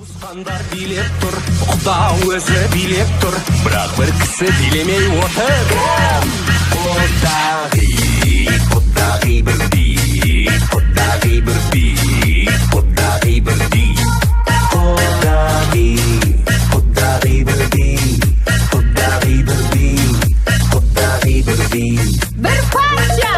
Туысқандар билеп тұр, Құда өзі билеп тұр, бірақ бір кісі билемей отыр. Құдағи, Құдағи бір би, Құдағи бір би, Құдағи бір би. Құдағи, Құдағи бір би, Құдағи бір би, Құдағи бір би. Бір парча!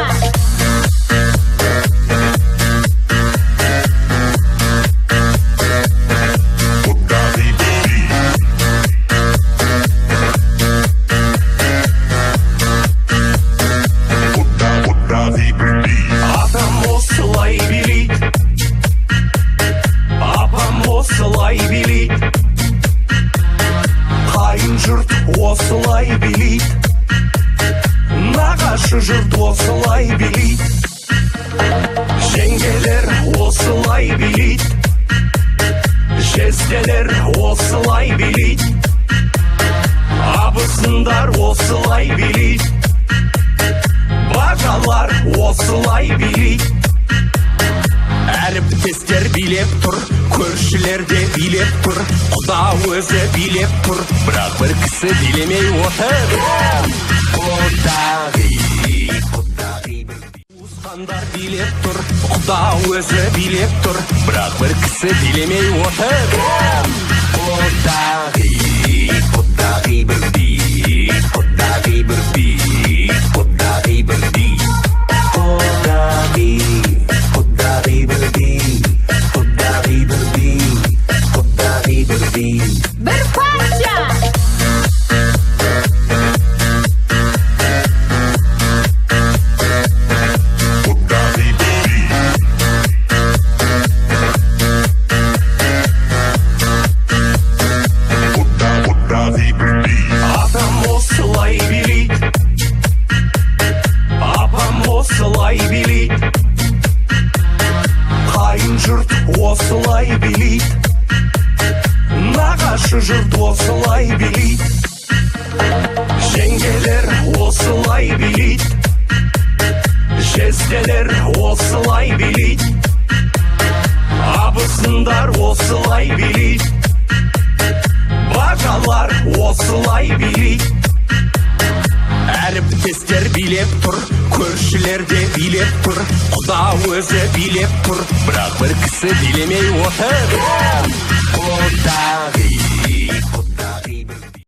Атам осылай билейді, апам осылай билейді, қайын жұрт осылай билейді, нағашы жұрт осылай билейді, жеңгелер осылай билейді, жезделер осылай билейді, абысындар осылай билейді, бажалар осылай билейді. Әріптестер билеп тұр, көршілер де билеп тұр, Құда өзі билеп тұр, бірақ бір кісі билемей отыр. Құдағи, Құдағи бір би. Туысқандар билеп тұр, Құда өзі билеп тұр, бірақ бір кісі билемей отыр. Құдағи, Құдағи бір би, Құдағи бір би, Құдағи бір би. Құдағи, Құдағи бір би, Құдағи бір би, Құдағи бір би. Бір парча! Атам осылай билейді, апам осылай билейді, қайын жұрт осылай билейді, нағашы жұрт осылай билейді, жеңгелер осылай билейді, жезделер осылай билейді, абысындар осылай билейді, бажалар осылай билейді. Әріптестер билеп тұр, көршілер де билеп тұр, Құда өзі билеп тұр, бірақ бір кісі билемей отыр. Құдағи,